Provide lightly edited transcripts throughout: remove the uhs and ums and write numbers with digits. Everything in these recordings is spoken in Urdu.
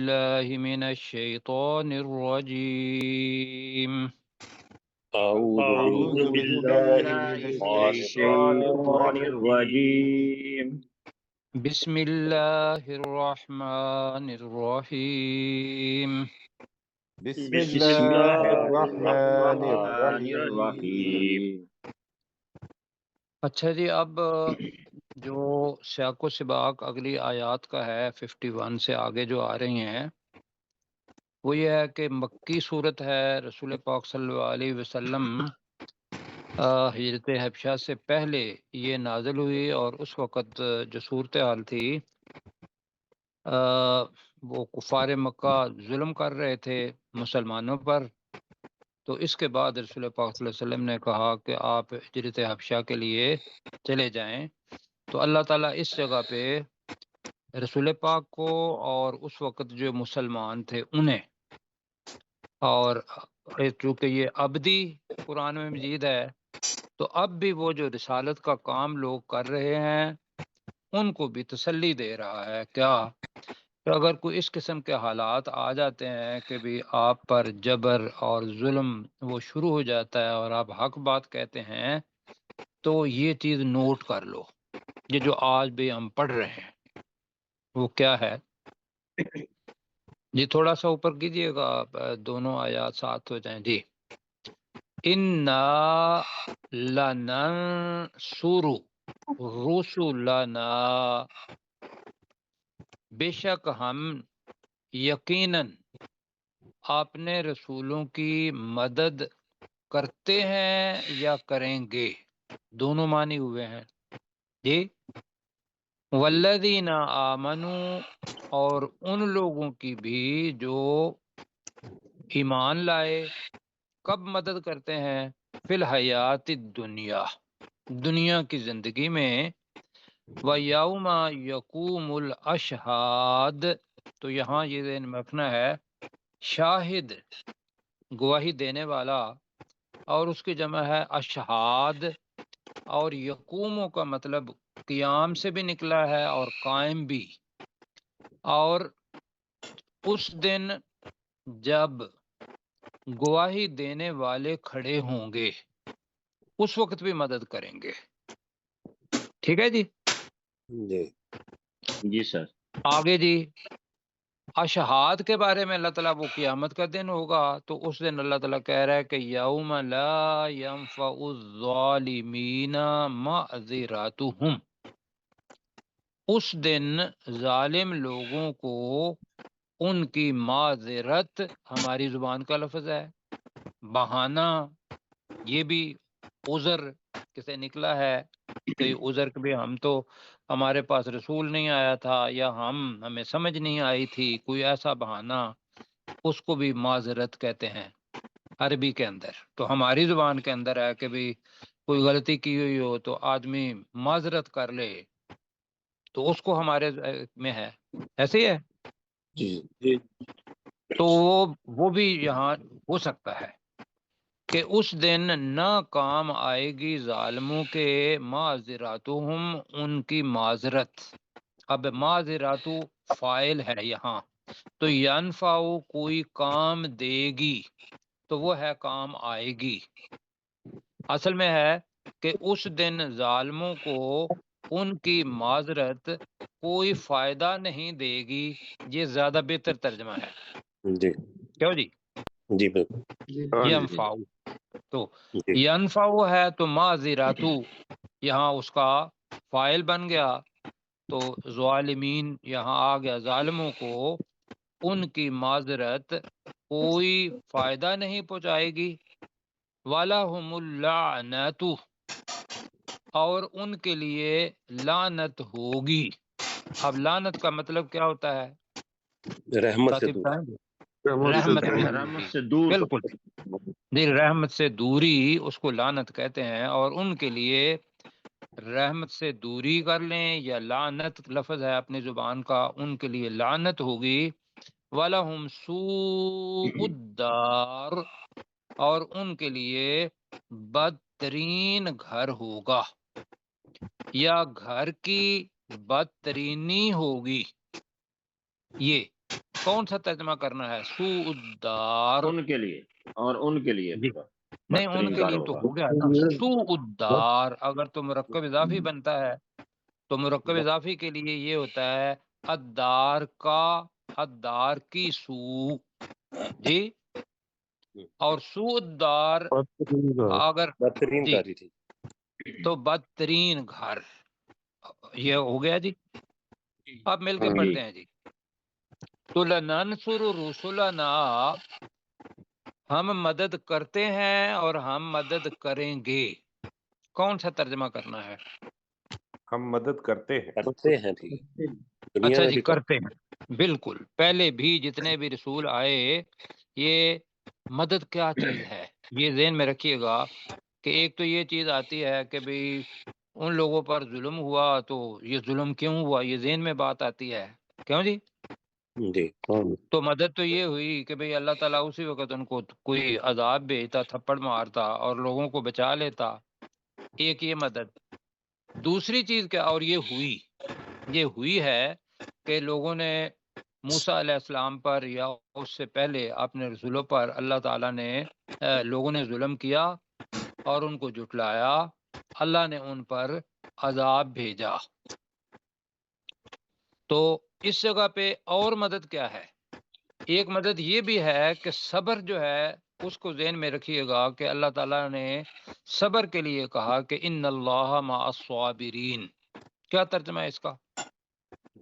بالله من الشيطان الرجيم. أعوذ بالله من الشيطان الرجيم. بسم الله الرحمن الرحيم. بسم الله الرحمن الرحيم. اچھا جی، اب جو سیاق و سباق اگلی آیات کا ہے 51 سے آگے جو آ رہی ہیں، وہ یہ ہے کہ مکی صورت ہے، رسول پاک صلی اللہ علیہ وسلم ہجرت حبشہ سے پہلے یہ نازل ہوئی، اور اس وقت جو صورتحال تھی وہ کفار مکہ ظلم کر رہے تھے مسلمانوں پر. تو اس کے بعد رسول پاک صلی اللہ علیہ وسلم نے کہا کہ آپ ہجرت حبشہ کے لیے چلے جائیں. تو اللہ تعالیٰ اس جگہ پہ رسول پاک کو اور اس وقت جو مسلمان تھے انہیں، اور چونکہ یہ ابدی قرآن میں مجید ہے، تو اب بھی وہ جو رسالت کا کام لوگ کر رہے ہیں ان کو بھی تسلی دے رہا ہے. کیا کہ اگر کوئی اس قسم کے حالات آ جاتے ہیں کہ بھی آپ پر جبر اور ظلم وہ شروع ہو جاتا ہے اور آپ حق بات کہتے ہیں، تو یہ چیز نوٹ کر لو. یہ جو آج بھی ہم پڑھ رہے ہیں وہ کیا ہے جی؟ تھوڑا سا اوپر کیجئے گا، دونوں آیات ساتھ ہو جائیں جی. اِنَّا لَنَنْصُرُ رُسُلَنَا، بے شک ہم یقیناً اپنے رسولوں کی مدد کرتے ہیں یا کریں گے، دونوں معنی ہوئے ہیں جی. والذین آمنوا، اور ان لوگوں کی بھی جو ایمان لائے. کب مدد کرتے ہیں؟ فی الحیات الدنیا، دنیا کی زندگی میں. وَيَوْمَ يَقُومُ الْأَشْهَادُ، تو یہاں یہ ذہن میں رکھنا ہے، شاہد گواہی دینے والا، اور اس کی جمع ہے اشہاد. اور یقوموں کا مطلب قیام سے بھی نکلا ہے اور قائم بھی. اور اس دن جب گواہی دینے والے کھڑے ہوں گے اس وقت بھی مدد کریں گے. ٹھیک ہے جی؟ جی سر. آگے جی، اشہاد کے بارے میں اللہ تعالیٰ وہ قیامت کا دن ہوگا، تو اس دن اللہ تعالیٰ کہہ رہا ہے کہ یوم لا ينفع الظالمین معذراتهم، اس دن ظالم لوگوں کو ان کی معذرت، ہماری زبان کا لفظ ہے بہانہ، یہ بھی عذر کسے نکلا ہے کہ عذر بھی ہم تو ہمارے پاس رسول نہیں آیا تھا یا ہمیں سمجھ نہیں آئی تھی، کوئی ایسا بہانہ، اس کو بھی معذرت کہتے ہیں عربی کے اندر. تو ہماری زبان کے اندر ہے کہ بھی کوئی غلطی کی ہوئی ہو تو آدمی معذرت کر لے، تو اس کو ہمارے میں ہے، ایسے ہی ہے جی. تو وہ بھی یہاں ہو سکتا ہے کہ اس دن نہ کام آئے گی ظالموں کے معذراتہم، ان کی معذرت. اب معذراتو فائل ہے یہاں، تو ینفع کوئی کام دے گی، تو وہ ہے کام آئے گی. اصل میں ہے کہ اس دن ظالموں کو ان کی معذرت کوئی فائدہ نہیں دے گی. یہ زیادہ بہتر ترجمہ ہے جی. کیوں جی؟ جی بالکل. ینفع، تو ینفع ہے تو معذراتو یہاں اس کا فائل بن گیا، تو ظالمین یہاں آ گیا، ظالموں کو ان کی معذرت کوئی فائدہ نہیں پہنچائے گی. وَلَهُمُ اللَّعْنَةُ، اور ان کے لیے لعنت ہوگی. اب لعنت کا مطلب کیا ہوتا ہے؟ رحمت سے کاتب دور. صاحب، رحمت سے دور. بالکل جی، رحمت سے دوری اس کو لعنت کہتے ہیں. اور ان کے لیے رحمت سے دوری کر لیں یا لعنت لفظ ہے اپنی زبان کا، ان کے لیے لعنت ہوگی. وَلَهُمْ سُوءُ الدَّارِ، اور ان کے لیے بدترین گھر ہوگا یا گھر کی بدترینی ہوگی. یہ کون سا ترجمہ کرنا ہے؟ سوء الدار، ان کے لیے اور ان کے لیے جی پورا نہیں، ان بدترین کے لیے تو کاروبار۔ ہو گیا نا سوء الدار۔ اگر تو مرکب اضافی بنتا ہے تو مرکب اضافی کے لیے یہ ہوتا ہے الدار کا، الدار کی سوء، جی، اور سوء الدار اگر بدترین جی کاری تھی۔ تو بدترین گھر، یہ ہو گیا جی۔ اب مل کے جی پڑھتے ہیں جی۔ تو لننصر رسلنا، ہم مدد کرتے ہیں اور ہم مدد کریں گے۔ کون سا ترجمہ کرنا ہے؟ ہم مدد کرتے ہیں۔ کرتے ہیں بھی، دنیا اچھا میں جی، بھی کرتے ہیں، بالکل۔ پہلے بھی جتنے بھی رسول آئے، یہ مدد کیا چیز ہے یہ ذہن میں رکھیے گا کہ ایک تو یہ چیز آتی ہے کہ بھئی ان لوگوں پر ظلم ہوا تو یہ ظلم کیوں ہوا، یہ ذہن میں بات آتی ہے، کیوں جی؟ جی تو مدد تو یہ ہوئی کہ بھئی اللہ تعالیٰ اسی وقت ان کو کوئی عذاب بھیجتا، تھپڑ مارتا اور لوگوں کو بچا لیتا، ایک یہ مدد۔ دوسری چیز کیا، اور یہ ہوئی ہے کہ لوگوں نے موسیٰ علیہ السلام پر یا اس سے پہلے اپنے رسولوں پر اللہ تعالیٰ نے لوگوں نے ظلم کیا اور ان کو جھٹلایا، اللہ نے ان پر عذاب بھیجا۔ تو اس جگہ پہ اور مدد کیا ہے؟ ایک مدد یہ بھی ہے کہ صبر جو ہے اس کو ذہن میں رکھیے گا کہ اللہ تعالیٰ نے صبر کے لیے کہا کہ ان اللہ مع الصابرین۔ کیا ترجمہ ہے اس کا؟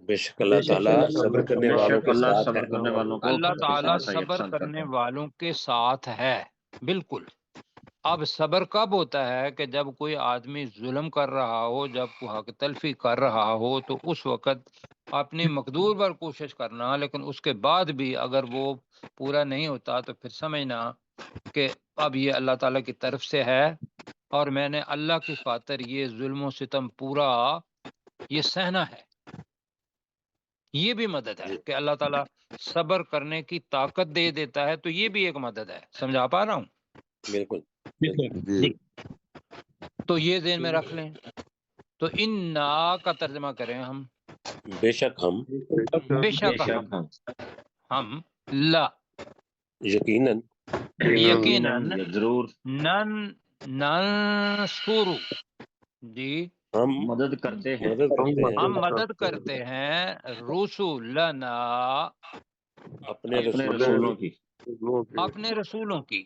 بے شک اللہ تعالیٰ صبر کرنے بے والوں شک کے اللہ ساتھ ہے۔ صبر کرنے والوں کو اللہ تعالیٰ ساتھ ہے، صبر یکساں کرتا کرنے ہے۔ والوں کے ساتھ ہے، بالکل۔ اب صبر کب ہوتا ہے کہ جب کوئی آدمی ظلم کر رہا ہو، جب کوئی حق تلفی کر رہا ہو تو اس وقت اپنی مقدور پر کوشش کرنا، لیکن اس کے بعد بھی اگر وہ پورا نہیں ہوتا تو پھر سمجھنا کہ اب یہ اللہ تعالیٰ کی طرف سے ہے اور میں نے اللہ کی خاطر یہ ظلم و ستم پورا یہ سہنا ہے۔ یہ بھی مدد ہے جی کہ اللہ تعالیٰ صبر کرنے کی طاقت دے دیتا ہے، تو یہ بھی ایک مدد ہے۔ سمجھا پا رہا ہوں؟ بالکل۔ جی، تو یہ ذہن میں رکھ لیں۔ تو انا کا ترجمہ کریں ہم، بے شک ہم، بے شک ہم لا یقیناً یقیناً یا ضرور ننصر، جی، ہم مدد کرتے ہیں مدد کرتے ہیں ہم مدد کرتے ہیں رسولنا، اپنے اپنے رسولوں کی، رسولوں کی، اپنے رسولوں کی،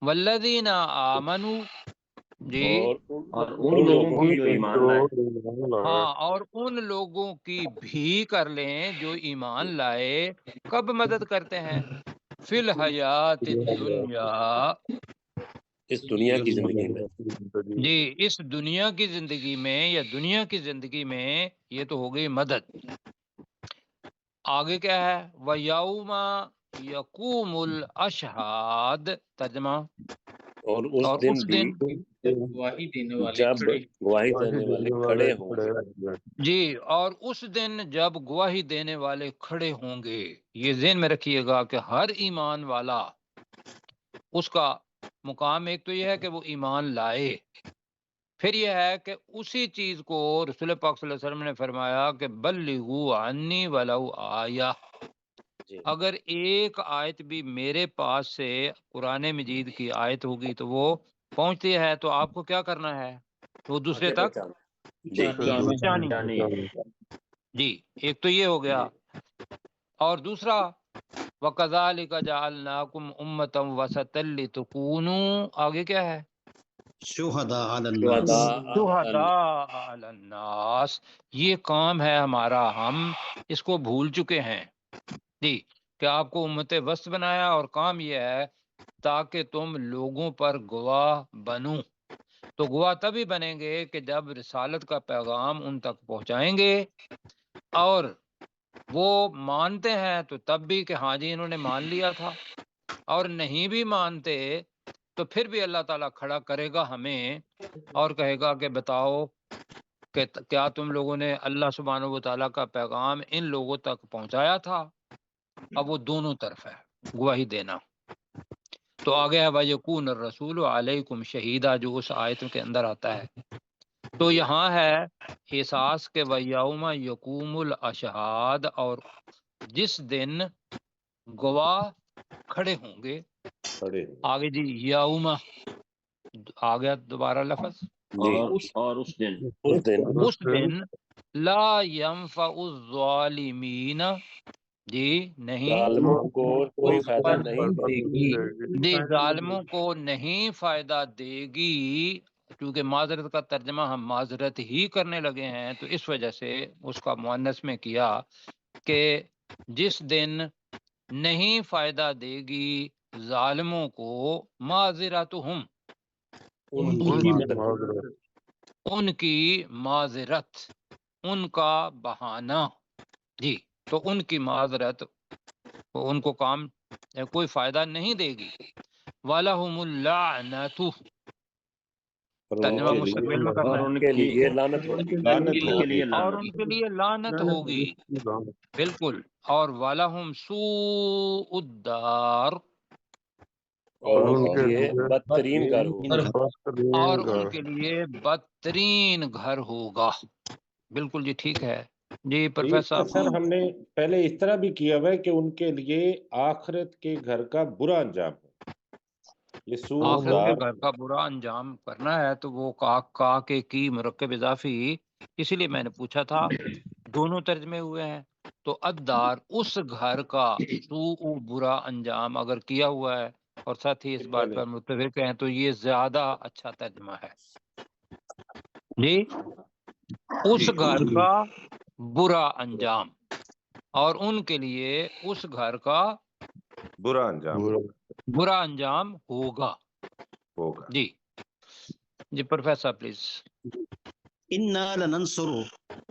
والذین آمنوا، جی، اور اور ان ان لوگوں کی جو ایمان لائے۔ ہاں، اور ان لوگوں کی بھی کر لیں جو ایمان لائے۔ کب مدد کرتے ہیں؟ فی الحیات الدنیا، اس دنیا کی زندگی میں۔ جی، اس دنیا کی زندگی میں یا دنیا کی زندگی میں، یہ تو ہو گئی مدد۔ آگے کیا ہے؟ وَيَوْمَ يَقُومُ الْأَشْهَادُ، ترجمہ، اور اور دن اس بھی دن، گواہی دینے والے جب کھڑے گواہی دینے والے کھڑے ہوں گے۔ جی، اور اس دن جب گواہی دینے والے کھڑے ہوں گے۔ یہ ذہن میں رکھیے گا کہ ہر ایمان والا، اس کا مقام ایک تو یہ ہے کہ وہ ایمان لائے، پھر یہ ہے کہ اسی چیز کو رسول پاک صلی اللہ علیہ وسلم نے فرمایا کہ بلغوا عنی ولو آیہ، جی اگر ایک آیت بھی میرے پاس سے قرآن مجید کی آیت ہوگی تو وہ پہنچتی ہے تو آپ کو کیا کرنا ہے؟ وہ دوسرے آگے تک پہنچانا۔ جی پہنچانی ہے۔ جانی ہے۔ جی، ایک تو یہ ہو گیا، جی اور دوسرا وَكَذَلِكَ جَعَلْنَاكُمْ أُمَّةً وَسَطًا لِتَكُونُوا، آگے کیا ہے؟ شہداء علی الناس، شہداء علی الناس، یہ کام ہے ہمارا، ہم اس کو بھول چکے ہیں جی، کہ آپ کو امت وسط بنایا، اور کام یہ ہے تاکہ تم لوگوں پر گواہ بنو۔ تو گواہ تبھی بنیں گے کہ جب رسالت کا پیغام ان تک پہنچائیں گے، اور وہ مانتے ہیں تو تب بھی کہ ہاں جی انہوں نے مان لیا تھا، اور نہیں بھی مانتے تو پھر بھی اللہ تعالیٰ کھڑا کرے گا ہمیں اور کہے گا کہ بتاؤ کہ کیا تم لوگوں نے اللہ سبحانہ و تعالیٰ کا پیغام ان لوگوں تک پہنچایا تھا؟ اب وہ دونوں طرف ہے گواہی دینا۔ تو آگے ہے وَيَكُونَ الرَّسُولُ عَلَيْكُمْ شَهِيدًا، جو اس آیت کے اندر آتا ہے۔ تو یہاں ہے احساس کہ وَيَوْمَ يَقُومُ الْأَشْهَادُ، اور جس دن گواہ کھڑے ہوں گے. کھڑے آگے جی یوم آ گیا دوبارہ لفظ. جی اور اس دن اس دن لا ينفع الظالمین جی نہیں ظالموں کو کوئی فائدہ پر نہیں دے گی. جی ظالموں کو نہیں فائدہ دے گی. کیونکہ معذرت کا ترجمہ ہم معذرت ہی کرنے لگے ہیں تو اس وجہ سے اس کا مؤنث میں کیا کہ جس دن نہیں فائدہ دے گی ظالموں کو معذرتہم ان کی معذرت ان کا بہانہ. جی تو ان کی معذرت ان کو کام کوئی فائدہ نہیں دے گی. وَلَهُمُ اللَّعْنَةُ ترجمہ مستقبل میں کرنا اور ہے. ان کے لیے لعنت ہوگی. اور ان کے لیے لعنت ہوگی بالکل. اور وَلَهُمْ سُوءُ الدَّارِ اور ان کے لیے بدترین گھر ہوگا. اور ان کے لیے بدترین گھر ہوگا. بالکل جی ٹھیک ہے. جی پروفیسر سر ہم نے پہلے اس طرح بھی کیا ہوا ہے کہ ان کے لیے آخرت کے گھر کا برا انجام ہے. یہ سوء آخرت کے الدار گھر کا برا انجام کرنا ہے تو وہ کا کے کی مرکب اضافی اسی لیے میں نے پوچھا تھا. دونوں ترجمے ہوئے ہیں تو الدار اس گھر کا سوء برا انجام اگر کیا ہوا ہے اور ساتھ ہی اس بات پر متفق ہیں تو یہ زیادہ اچھا ترجمہ ہے. جی اس گھر کا برا انجام اور ان کے لیے اس گھر کا برا انجام برا انجام ہوگا. ہوگا. جی جی پروفیسر پلیز. انا لننصر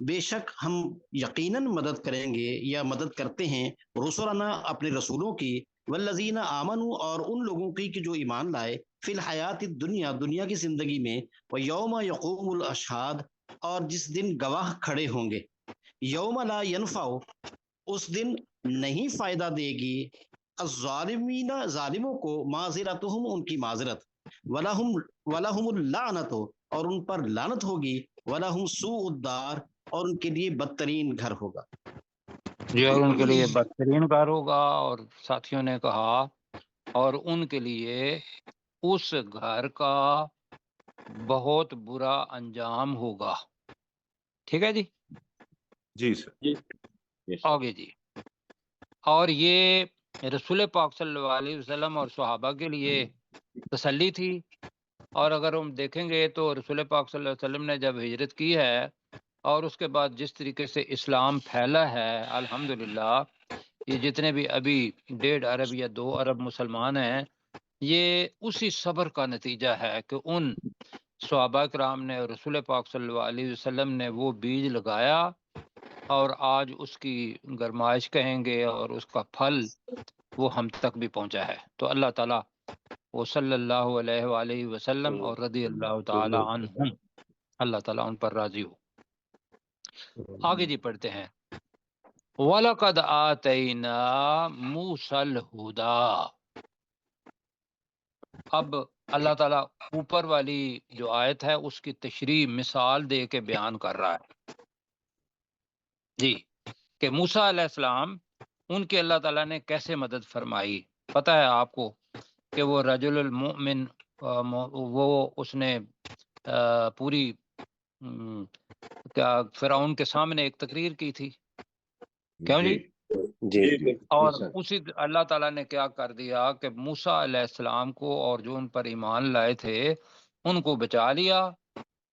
بے شک ہم یقیناً مدد کریں گے یا مدد کرتے ہیں رسولنا اپنے رسولوں کی والذین آمنوا اور ان لوگوں کی کہ جو ایمان لائے فی الحیات الدنیا دنیا کی زندگی میں ویوم یقوم الاشہاد اور جس دن گواہ کھڑے ہوں گے. یوم لا ینفع اس دن نہیں فائدہ دے گی الظالمین ظالموں کو معذرتہم ان کی معذرت ولہم اللعنت اور ان پر لعنت ہوگی وَلَهُمْ سُوءُ الدَّارِ اور ان کے لیے بدترین گھر ہوگا. جی اور ان کے لیے بدترین گھر ہوگا. اور ساتھیوں نے کہا اور ان کے لیے اس گھر کا بہت برا انجام ہوگا. ٹھیک ہے جی. جی سر. آگے جی. اور یہ رسول پاک صلی اللہ علیہ وسلم اور صحابہ کے لیے تسلی تھی. اور اگر ہم دیکھیں گے تو رسول پاک صلی اللہ علیہ وسلم نے جب ہجرت کی ہے اور اس کے بعد جس طریقے سے اسلام پھیلا ہے الحمدللہ یہ جتنے بھی ابھی 1.5 ارب یا 2 ارب مسلمان ہیں یہ اسی صبر کا نتیجہ ہے کہ ان صحابہ کرام نے رسول پاک صلی اللہ علیہ وسلم نے وہ بیج لگایا اور آج اس کی گرمائش کہیں گے اور اس کا پھل وہ ہم تک بھی پہنچا ہے. تو اللہ تعالیٰ وہ صلی اللہ علیہ وآلہ وسلم اور رضی اللہ تعالی عنہم اللہ تعالیٰ ان پر راضی ہو. آگے جی پڑھتے ہیں. وَلَقَدْ آتَيْنَا مُوسَى الْهُدَى. اب اللہ تعالیٰ اوپر والی جو آیت ہے اس کی تشریح مثال دے کے بیان کر رہا ہے جی کہ موسیٰ علیہ السلام ان کی اللہ تعالیٰ نے کیسے مدد فرمائی. پتہ ہے آپ کو کہ وہ رجل المؤمن وہ اس نے پوری کیا فرعون کے سامنے ایک تقریر کی تھی کیوں جی جی اور اسی اللہ تعالیٰ نے کیا کر دیا کہ موسیٰ علیہ السلام کو اور جو ان پر ایمان لائے تھے ان کو بچا لیا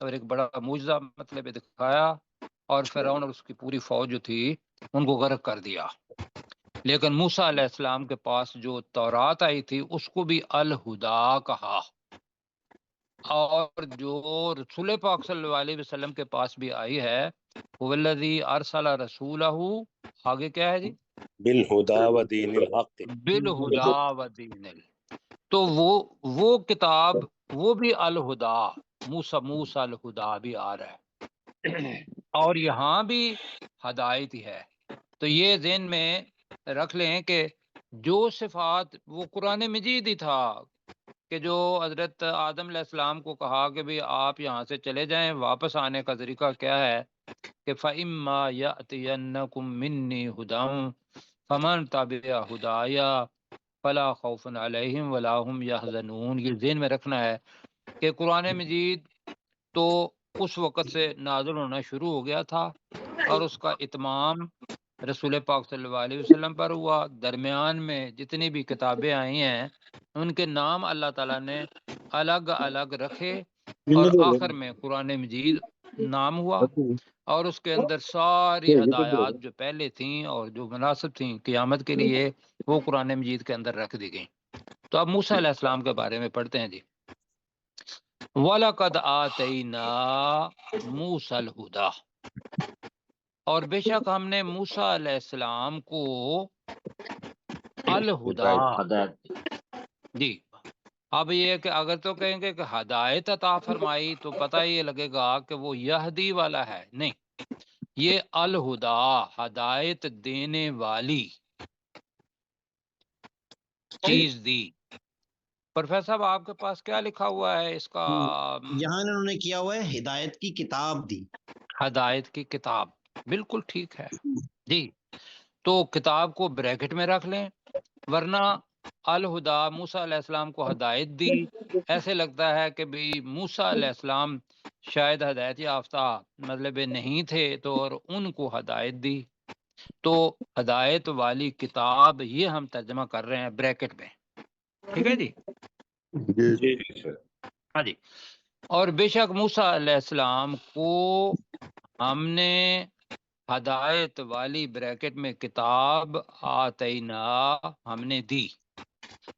اور ایک بڑا معجزہ مطلب دکھایا اور فرعون اور اس کی پوری فوج جو تھی ان کو غرق کر دیا. لیکن موسیٰ علیہ السلام کے پاس جو تورات آئی تھی اس کو بھی الہدا کہا اور جو رسول پاک صلی اللہ علیہ وسلم کے پاس بھی آئی ہے والذی ارسل رسولہ آگے کیا ہے جی بالہدا و دین الحق بالہدا و دین تو وہ کتاب وہ بھی الہدا موسیٰ الہدا بھی آ رہا ہے اور یہاں بھی ہدایت ہی ہے. تو یہ ذہن میں رکھ لیں کہ جو صفات وہ قرآن مجید ہی تھا کہ جو حضرت آدم علیہ السلام کو کہا کہ بھی آپ یہاں سے چلے جائیں واپس آنے کا طریقہ کیا ہے کہ فَإِمَّا يَأْتِيَنَّكُم مِّنِّي هُدًى فمن تبع ہدایا فلا خوف علیہم ولا هم یحزنون. یہ ذہن میں رکھنا ہے کہ قرآن مجید تو اس وقت سے نازل ہونا شروع ہو گیا تھا اور اس کا اتمام رسول پاک صلی اللہ علیہ وسلم پر ہوا. درمیان میں جتنی بھی کتابیں آئی ہیں ان کے نام اللہ تعالیٰ نے الگ الگ رکھے اور آخر میں قرآن مجید نام ہوا اور اس کے اندر ساری ہدایات جو پہلے تھیں اور جو مناسب تھیں قیامت کے لیے وہ قرآن مجید کے اندر رکھ دی گئیں. تو اب موسیٰ علیہ السلام کے بارے میں پڑھتے ہیں جی. وَلَقَدْ آتَيْنَا مُوسَى الْهُدَى، اور بے شک ہم نے موسیٰ علیہ السلام کو الہدا جی. اب یہ ہے کہ اگر تو کہیں گے کہ ہدایت عطا فرمائی تو پتہ یہ لگے گا کہ وہ یہدی والا ہے، نہیں، یہ الہدا ہدایت دینے والی چیز دی. پروفیسر صاحب آپ کے پاس کیا لکھا ہوا ہے اس کا؟ یہاں انہوں نے کیا ہوا ہے ہدایت کی کتاب دی. ہدایت کی کتاب، بالکل ٹھیک ہے جی. تو کتاب کو بریکٹ میں رکھ لیں، ورنہ الہدا موسیٰ علیہ السلام کو ہدایت دی. ایسے لگتا ہے کہ بھی موسیٰ علیہ السلام شاید ہدایت یافتہ مطلب نہیں تھے تو اور ان کو ہدایت دی. تو ہدایت والی کتاب یہ ہم ترجمہ کر رہے ہیں بریکٹ میں، ٹھیک ہے جی. جی ہاں جی. اور بے شک موسیٰ علیہ السلام کو ہم نے ہدایت والی بریکٹ میں کتاب آتینا ہم نے دی.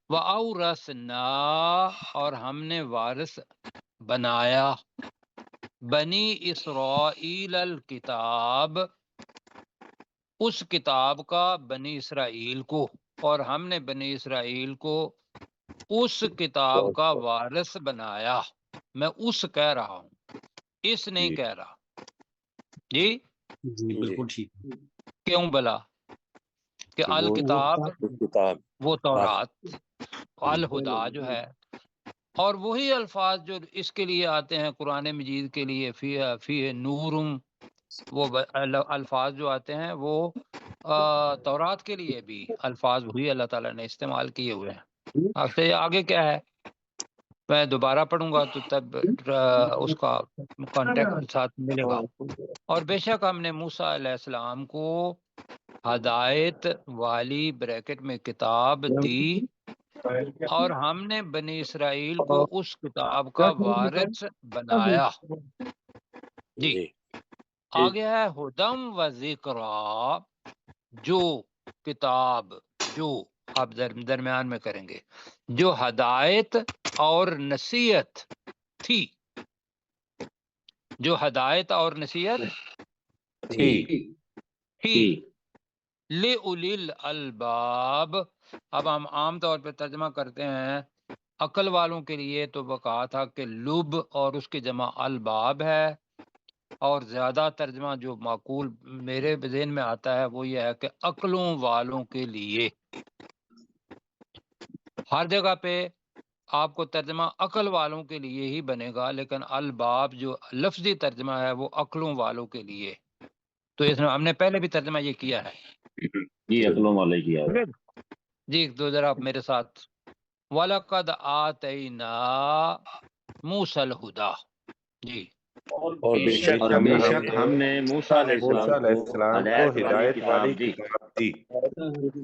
وَأَوْرَثْنَا اور ہم نے وارث بنایا بنی اسرائیل الکتاب اس کتاب کا بنی اسرائیل کو، اور ہم نے بنی اسرائیل کو اس کتاب کا وارث بنایا. میں اس کہہ رہا ہوں، اس نہیں کہہ رہا جی. جی بالکل ٹھیک. کیوں بلا کہ الکتاب وہ تورات، الہدا جو ہے، اور وہی الفاظ جو اس کے لیے آتے ہیں قرآن مجید کے لیے فی نورم، وہ الفاظ جو آتے ہیں وہ تورات کے لیے بھی الفاظ وہی اللہ تعالیٰ نے استعمال کیے ہوئے ہیں. آگے کیا ہے میں دوبارہ پڑھوں گا تو تب اس کا کانٹیکٹ ساتھ ملے گا. اور بے شک ہم نے موسیٰ علیہ السلام کو ہدایت والی بریکٹ میں کتاب دی اور ہم نے بنی اسرائیل کو اس کتاب کا وارث بنایا جی. آگے ہے ہدم و ذکر، جو کتاب جو آپ درمیان میں کریں گے جو ہدایت اور نصیحت تھی، جو ہدایت اور نصیحت تھی لِأُولِي الْأَلْبَابِ. اب ہم عام طور پہ ترجمہ کرتے ہیں عقل والوں کے لیے، تو وہ کہا تھا کہ لب اور اس کی جمع الباب ہے، اور زیادہ ترجمہ جو معقول میرے ذہن میں آتا ہے وہ یہ ہے کہ عقلوں والوں کے لیے. ہر جگہ پہ آپ کو ترجمہ عقل والوں کے لیے ہی بنے گا، لیکن الباب جو لفظی ترجمہ ہے وہ عقلوں والوں کے لیے. تو اس میں ہم نے پہلے بھی ترجمہ یہ کیا ہے جی، عقلوں والے کیا ہے جی. تو ذرا آپ میرے ساتھ وَلَقَدْ آتَيْنَا مُوسَى الْهُدَى جی. اور بے شک ہم نے موسیٰ علیہ السلام کو ہدایت والی کتاب دی.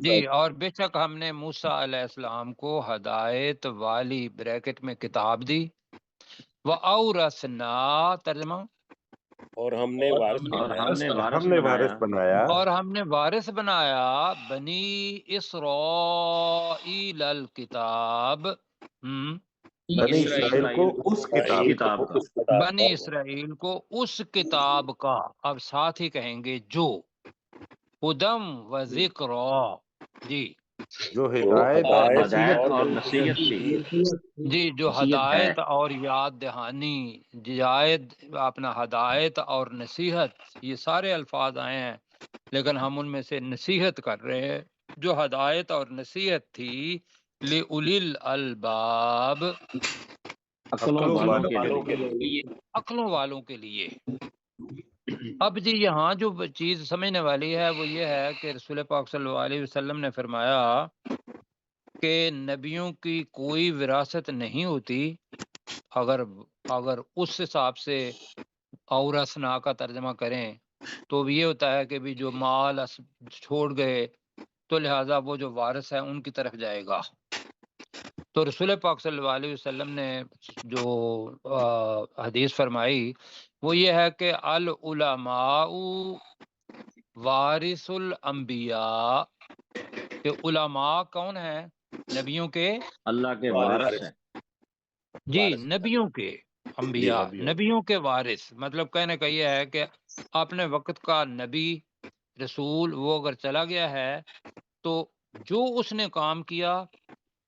جی. اور بے شک ہم نے موسیٰ علیہ السلام کو ہدایت والی بریکٹ میں کتاب دی. وَأَوْرَثْنَا ترجمہ اور ہم نے وارث بنایا اور ہم نے وارث بنایا بنی اسرائیل الکتاب، بنی اسرائیل کو اس کتاب کا، بنی اسرائیل کو اس کتاب کا. اب ساتھ ہی کہیں گے جو ہدم و ذکر جی، جو ہدایت اور نصیحت تھی جی، جو ہدایت اور یاد دہانی، اپنا ہدایت اور نصیحت، یہ سارے الفاظ آئے ہیں لیکن ہم ان میں سے نصیحت کر رہے ہیں. جو ہدایت اور نصیحت تھی لِأُولِي الْأَلْبَابِ عقلوں والوں کے لیے. عقلوں والوں کے لیے. اب جی یہاں جو چیز سمجھنے والی ہے وہ یہ ہے کہ رسول پاک صلی اللہ علیہ وسلم نے فرمایا کہ نبیوں کی کوئی وراثت نہیں ہوتی. اگر اس حساب سے اورثنا کا ترجمہ کریں تو یہ ہوتا ہے کہ بھی جو مال چھوڑ گئے تو لہٰذا وہ جو وارث ہے ان کی طرف جائے گا. تو رسول پاک صلی اللہ علیہ وسلم نے جو حدیث فرمائی وہ یہ ہے کہ العلماء وارث الانبیاء، کہ علماء کون ہیں؟ نبیوں کے اللہ کے وارث ہیں. جی نبیوں کے انبیاء، نبیوں کے وارث. مطلب کہنے کا یہ ہے کہ اپنے وقت کا نبی رسول وہ اگر چلا گیا ہے تو جو اس نے کام کیا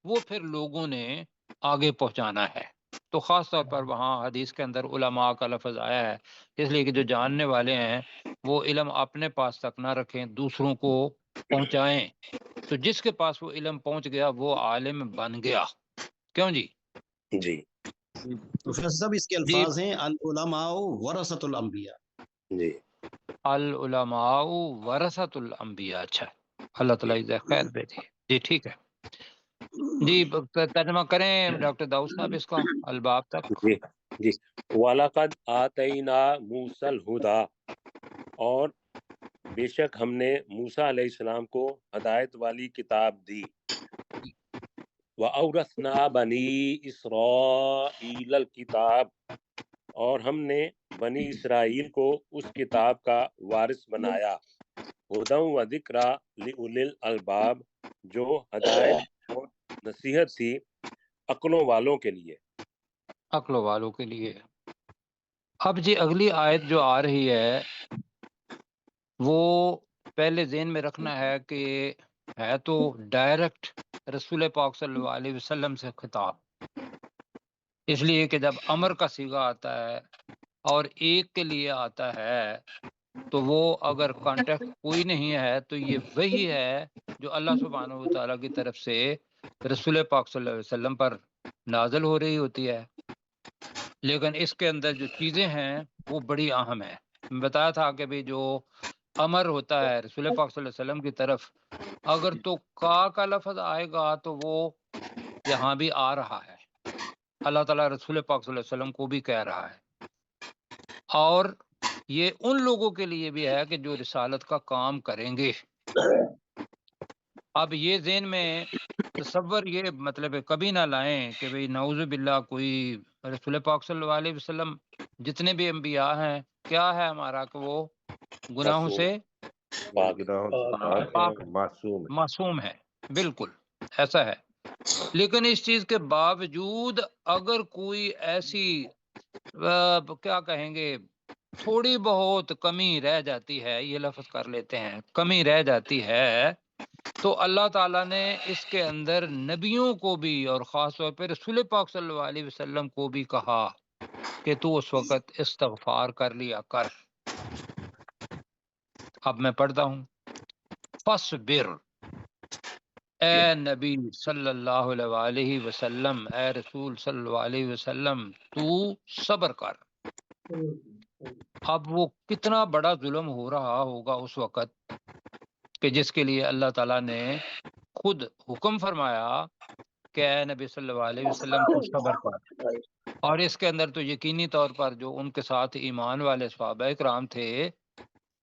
وہ پھر لوگوں نے آگے پہنچانا ہے. تو خاص طور پر وہاں حدیث کے اندر علماء کا لفظ آیا ہے، اس لیے کہ جو جاننے والے ہیں وہ علم اپنے پاس تک نہ رکھیں، دوسروں کو پہنچائیں. تو جس کے پاس وہ علم پہنچ گیا وہ عالم بن گیا. کیوں جی؟ جی پروفیسر صاحب اس کے الفاظ ہیں العلماء ورثۃ الانبیاء. جی العلماء ورثۃ الانبیاء. اچھا، اللہ تعالیٰ جزاک خیر بھیجے. جی ٹھیک ہے جی، ترجمہ کریں ڈاکٹر داؤد صاحب اس کا الباب تک. جی جی. وَلَقَدْ آتَيْنَا مُوسَى الْهُدَى، اور بے شک ہم نے موسیٰ علیہ السلام کو ہدایت والی کتاب دی. وَأَوْرَثْنَا بَنِي إِسْرَائِيلَ الْكِتَابَ، اور ہم نے بنی اسرائیل کو اس کتاب کا وارث بنایا. ہدی و ذکریٰ لِأُولِي الْأَلْبَاب، جو ہدایت اور نصیحت تھی عقلوں والوں کے لیے. عقل والوں کے لیے. اب جی اگلی آیت جو آ رہی ہے وہ پہلے ذہن میں رکھنا ہے کہ ہے تو ڈائریکٹ رسول پاک صلی اللہ علیہ وسلم سے خطاب، اس لیے کہ جب امر کا صیغہ آتا ہے اور ایک کے لیے آتا ہے تو وہ اگر کانٹیکٹ کوئی نہیں ہے تو یہ وہی ہے جو اللہ سبحانہ و تعالیٰ کی طرف سے رسول پاک صلی اللہ علیہ وسلم پر نازل ہو رہی ہوتی ہے. لیکن اس کے اندر جو چیزیں ہیں وہ بڑی اہم ہیں. میں بتایا تھا کہ بھی جو امر ہوتا ہے رسول پاک صلی اللہ علیہ وسلم کی طرف، اگر تو کا لفظ آئے گا تو وہ یہاں بھی آ رہا ہے، اللہ تعالیٰ رسول پاک صلی اللہ علیہ وسلم کو بھی کہہ رہا ہے. اور یہ ان لوگوں کے لیے بھی ہے کہ جو رسالت کا کام کریں گے. اب یہ ذہن میں تصور یہ مطلب کبھی نہ لائیں کہ بھئی نعوذ باللہ کوئی رسول پاک صلی اللہ علیہ وسلم جتنے بھی انبیاء ہیں کیا ہے ہمارا کہ وہ گناہوں سے معصوم ہے. بالکل ایسا ہے. لیکن اس چیز کے باوجود اگر کوئی ایسی کیا کہیں گے تھوڑی بہت کمی رہ جاتی ہے، یہ لفظ کر لیتے ہیں کمی رہ جاتی ہے، تو اللہ تعالیٰ نے اس کے اندر نبیوں کو بھی اور خاص طور پہ رسول پاک صلی اللہ علیہ وسلم کو بھی کہا کہ تو اس وقت استغفار کر لیا کر. اب میں پڑھتا ہوں. فَاصْبِرْ، اے نبی صلی اللہ علیہ وسلم، اے رسول صلی اللہ علیہ وسلم تو صبر کر. اب وہ کتنا بڑا ظلم ہو رہا ہوگا اس وقت کہ جس کے لیے اللہ تعالیٰ نے خود حکم فرمایا کہ اے نبی صلی اللہ علیہ وسلم تو صبر کر. اور اس کے اندر تو یقینی طور پر جو ان کے ساتھ ایمان والے صحابہ کرام تھے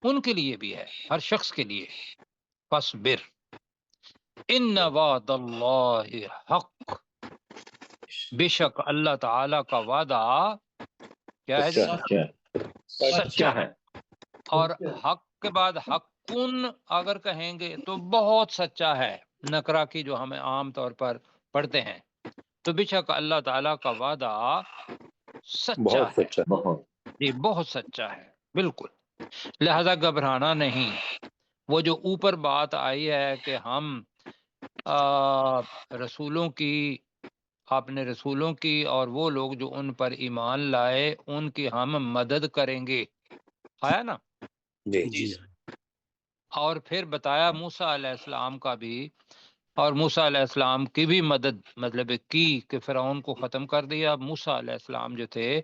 ان کے لیے بھی ہے، ہر شخص کے لیے. فَاصْبِرْ ان وعد اللہ حق، بے شک اللہ تعالی کا وعدہ کیا ہے؟ سچا ہے. اور حق کے بعد حقن اگر کہیں گے تو بہت سچا ہے، نکرہ کی جو ہمیں عام طور پر پڑھتے ہیں. تو بے شک اللہ تعالیٰ کا وعدہ سچا ہے، جی بہت سچا ہے بالکل. لہذا گھبرانا نہیں. وہ جو اوپر بات آئی ہے کہ ہم رسولوں کی، اپنے رسولوں کی اور وہ لوگ جو ان پر ایمان لائے ان کی ہم مدد کریں گے، آیا نا جی. اور پھر بتایا موسیٰ علیہ السلام کا بھی، اور موسیٰ علیہ السلام کی بھی مدد مطلب کی کہ فرعون کو ختم کر دیا. موسیٰ علیہ السلام جو تھے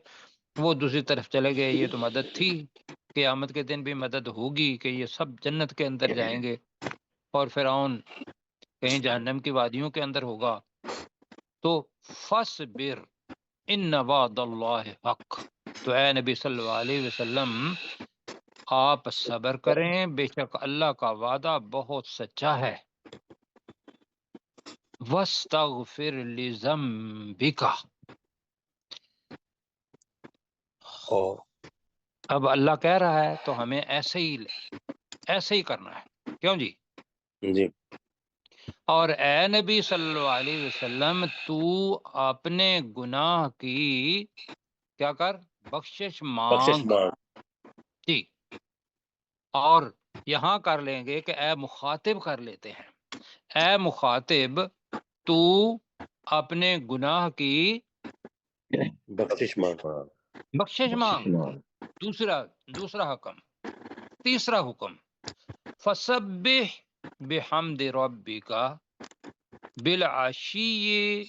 وہ دوسری طرف چلے گئے. یہ تو مدد تھی، قیامت کے دن بھی مدد ہوگی کہ یہ سب جنت کے اندر جائیں گے اور فرعون کہیں جہنم کی وادیوں کے اندر ہوگا. تو فصبر ان وعد اللہ حق. تو اے نبی صلی اللہ علیہ وسلم آپ صبر کریں، بے شک اللہ کا وعدہ بہت سچا ہے. وَاسْتَغْفِرْ لِذَنبِكَ. اور اب اللہ کہہ رہا ہے تو ہمیں ایسے ہی کرنا ہے. کیوں جی؟ جی اور اے نبی صلی اللہ علیہ وسلم تو اپنے گناہ کی کیا کر؟ بخشش بخشش مانگ. مانگ. جی. اور یہاں کر لیں گے کہ اے مخاطب کر لیتے ہیں. اے مخاطب تو اپنے گناہ کی بخشش مانگ. بخشش مانگ. دوسرا حکم. تیسرا حکم فسبح بحمد ربک بالعشی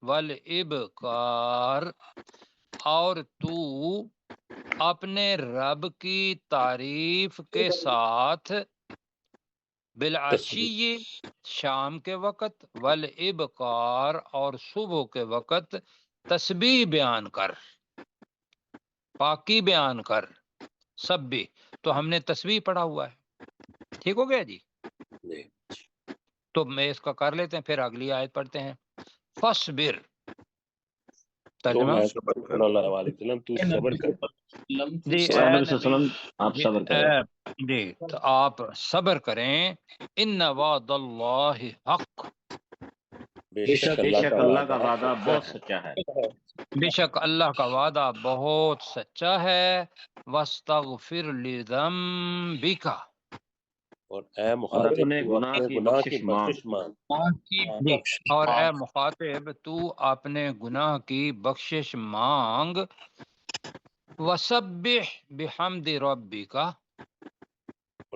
والابکار. اور تو اپنے رب کی تعریف کے ساتھ بالعشی شام کے وقت والابکار اور صبح کے وقت تسبیح بیان کر، پاکی بیان کر. سب بھی تو ہم نے تسبیح پڑھا ہوا ہے. ٹھیک ہو گیا جی؟ جی. تو میں اس کا کر لیتے ہیں، پھر اگلی آیت پڑھتے ہیں. فصبر ترجمہ صلی اللہ علیہ وسلم تو صبر کر. جی اے نبی صلی اللہ علیہ وسلم آپ صبر کریں. جی تو آپ صبر کریں. ان وعد اللہ حق. بے شک بے شک اللہ کا وعدہ بہت سچا سچا ہے. بے شک اللہ کا وعدہ بہت سچا ہے. واستغفر لذنبک. اور اے اور مخاطب اپنے تو گناہ اپنے کی گناہ بخشش کی بخشش مانگ. جی. اور اے مخاطب تو اپنے گناہ کی بخشش مانگ. وسبح بحمد ربک.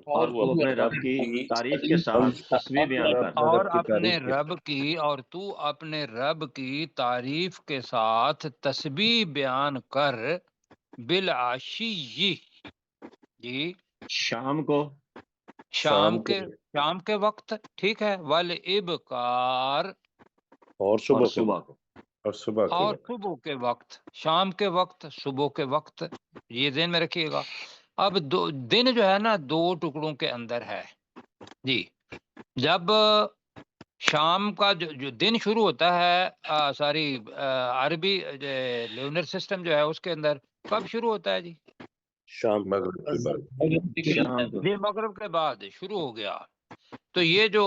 اور تو اپنے رب کی تعریف کے ساتھ تسبیح بیان کر. اور اپنے رب کی اور تو اپنے رب کی تعریف کے ساتھ تسبیح بیان کر. بالعشی جی شام کو شام کے وقت. ٹھیک ہے. والابکار اور اور صبح کو اور صبح کے اور وقت. صبح کے وقت. شام کے وقت، صبح کے وقت، یہ ذہن میں رکھیے گا. اب دن جو ہے نا دو ٹکڑوں کے اندر ہے جی. جب شام کا جو دن شروع ہوتا ہے ساری عربی لونر سسٹم جو ہے اس کے اندر کب شروع ہوتا ہے جی؟ شام مغرب کے بعد. شام کو جی مغرب کے بعد شروع ہو گیا. تو یہ جو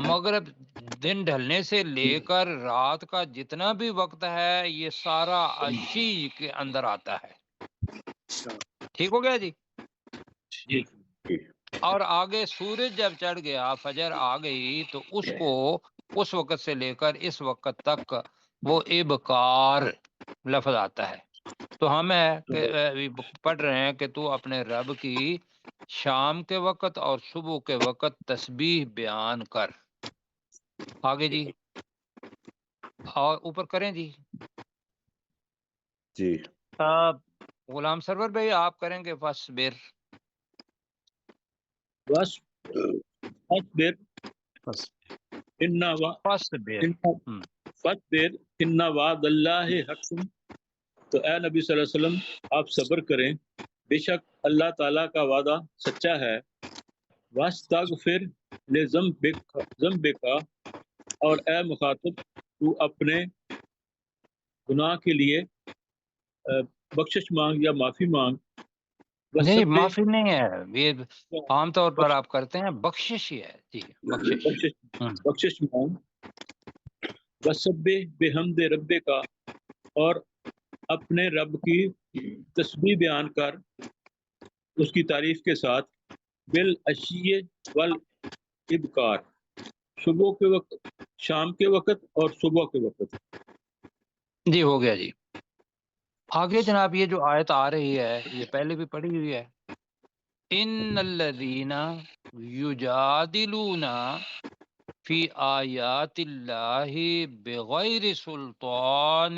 مغرب دن ڈھلنے سے لے کر رات کا جتنا بھی وقت ہے یہ سارا عشی کے اندر آتا ہے. ٹھیک ہو گیا جی؟ اور آگے سورج جب چڑھ گیا، فجر آ گئی، تو اس کو اس وقت سے لے کر اس وقت تک وہ ابکار لفظ آتا ہے. تو ہم پڑھ رہے ہیں کہ تو اپنے رب کی شام کے وقت اور صبح کے وقت تسبیح بیان کر. آگے جی اور اوپر کریں جی. جی غلام سرور بھائی آپ کریں گے فصبر. فصبر ان وعد اللہ حق. تو اے نبی صلی اللہ علیہ وسلم آپ صبر کریں، بے شک اللہ تعالیٰ کا وعدہ سچا ہے. واستغفر لذنبک. اور اے مخاطب تو اپنے گناہ کے لیے بخشش مانگ یا معافی مانگ. نہیں معافی نہیں ہے، یہ عام طور پر آپ کرتے ہیں، بخشش ہی ہے جی. بخشش مانگ. وسبح بحمد ربک. اور اپنے رب کی تسبیح بیان کر اس کی تعریف کے ساتھ. بالعشی والابکار. صبح کے وقت، شام کے وقت اور صبح کے وقت. جی ہو گیا جی. آگے جناب یہ جو آیت آ رہی ہے یہ پہلے بھی پڑھی ہوئی ہے. ان الذین یجادلون فی آیات اللہ بغیر سلطان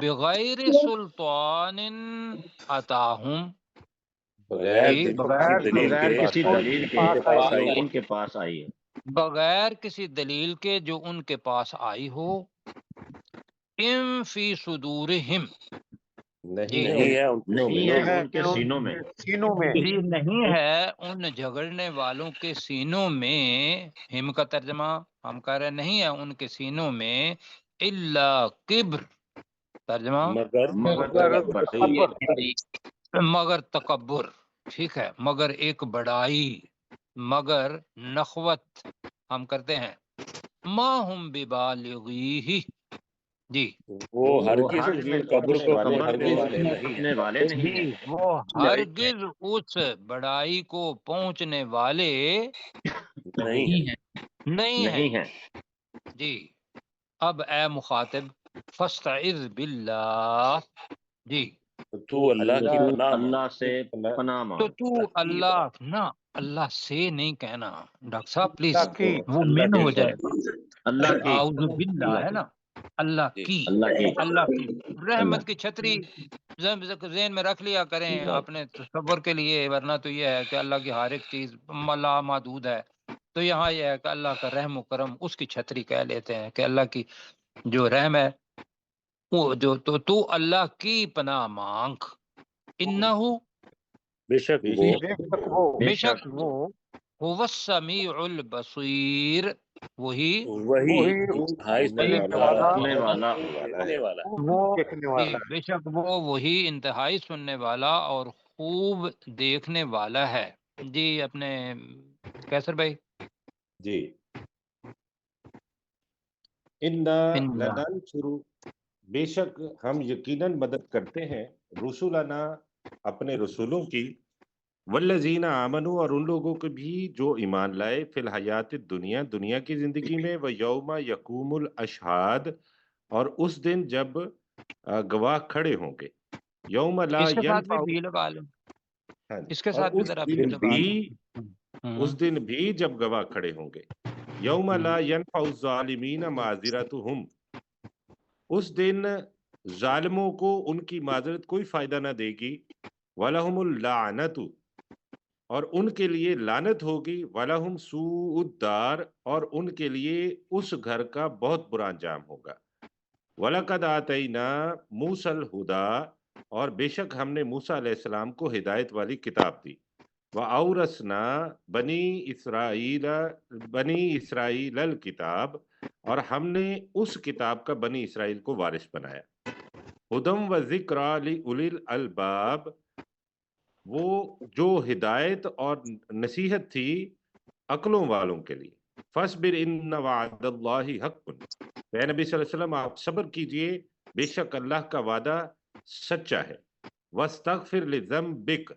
بغیر سلطان اتاہم، بغیر کسی دلیل کے جو ان کے پاس آئی ہے، بغیر کسی دلیل کے جو ان کے پاس آئی ہو، ام فی صدورہم، جی نہیں ہے ان کے سینوں میں، جی نہیں ہے ان جھگڑنے والوں کے سینوں میں، ہم کا ترجمہ ہم کہہ رہے نہیں ہے ان کے سینوں میں، الا کبر، ترجمہ مگر تکبر، ٹھیک ہے، مگر ایک بڑائی، مگر نخوت ہم کرتے ہیں، ما ہم ببالغیہ، جی وہ ہرگز تکبر کو پہنچنے والے نہیں جی ہیں، وہ ہرگز اس بڑائی کو پہنچنے والے نہیں نہیں ہیں، ہیں۔ جی اب اے مخاطب، فاستعذ باللہ، جی تو اللہ کی پناہ مانگ، اللہ سے پناہ تو مانگ، تو اللہ نہ، اللہ سے نہیں کہنا ڈاکٹر صاحب پلیز، وہ من ہو جائے گا، اللہ کی، اعوذ باللہ ہے نا، اللہ کی، اللہ کی رحمت کی چھتری ذہن میں رکھ لیا کریں اپنے تصور کے لیے، ورنہ تو یہ ہے کہ اللہ کی ہر ایک چیز لامحدود ہے، تو یہاں یہ ہے کہ اللہ کا رحم و کرم اس کی چھتری کہہ لیتے ہیں کہ اللہ کی جو رحم ہے وہ جو تو اللہ کی پناہ مانگ، انہو، بے شک بے شک وہ، هو السمیع البصیر، وہی وہی انتہائی سننے والا دیکھنے والا ہے، وہ جی بے شک وہ وہی انتہائی سننے والا اور خوب دیکھنے والا ہے۔ جی اپنے کیسر بھائی، جی لننصر، بے شک ہم یقیناً مدد کرتے ہیں، رسولنا، اپنے رسولوں کی، والذین آمنوا، اور ان لوگوں کے بھی جو ایمان لائے، فی الحیات الدنیا، دنیا کی زندگی میں، ویوم یقوم الاشہاد، اور اس دن جب گواہ کھڑے ہوں گے، یوم لا اس کے ساتھ بھی ینفع، بھی لگا لیں، ہاں جی، اس کے اور ساتھ بھی اس ذرا بھی دن لگا بھی، لیں، اس دن بھی جب گواہ کھڑے ہوں گے، یوم لا ینفع الظالمین معذرتہم، اس دن ظالموں کو ان کی معذرت کوئی فائدہ نہ دے گی، وَلَهُمُ اللَّعْنَةُ، اور ان کے لیے لعنت ہوگی، وَلَهُمْ سُوءُ الدَّارِ، اور ان کے لیے اس گھر کا بہت برا انجام ہوگا، وَلَقَدْ آتَيْنَا مُوسَى الْهُدَىٰ، اور بے شک ہم نے موسیٰ علیہ السلام کو ہدایت والی کتاب دی، وَأَوْرَثْنَا بنی اسرائیل الکتاب، اور ہم نے اس کتاب کا بنی اسرائیل کو وارث بنایا، ہدم و ذکر لأولی الالباب، وہ جو ہدایت اور نصیحت تھی عقلوں والوں کے لیے، فاصبر ان وعد اللہ حق، اے نبی صلی اللہ علیہ وسلم آپ صبر کیجئے، بے شک اللہ کا وعدہ سچا ہے، واستغفر لذنبک،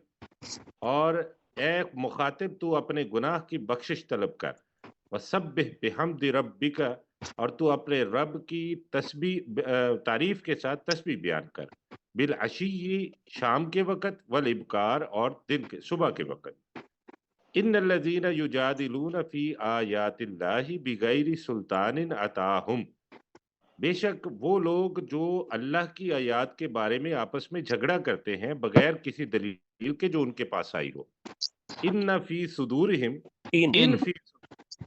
اور اے مخاطب تو اپنے گناہ کی بخشش طلب کر، وسبح بحمد ربک، اور تو اپنے رب کی تعریف کے ساتھ تسبیح بیان کر، بالعشی، شام کے وقت، والابکار، اور دن کے صبح کے وقت، ان الذین یجادلون فی آیات اللہ بغیر سلطان اتاہم، بے شک وہ لوگ جو اللہ کی آیات کے بارے میں آپس میں جھگڑا کرتے ہیں بغیر کسی دلیل کے جو ان کے پاس آئی ہو، ان فی صدورہم،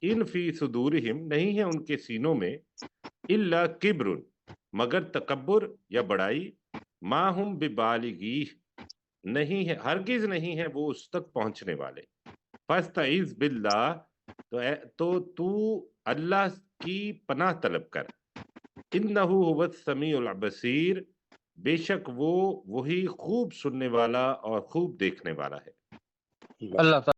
ان فی صدورہم، نہیں ہے ان کے سینوں میں، الا کبر، مگر تکبر یا بڑائی، ما ہم ببالغیہ، نہیں ہے ہرگز نہیں ہے وہ اس تک پہنچنے والے، فاستعذ باللہ، تو اللہ کی پناہ طلب کر، انہ هو السمیع البصیر، بے شک وہ وہی خوب سننے والا اور خوب دیکھنے والا ہے۔ اللہ تعالیٰ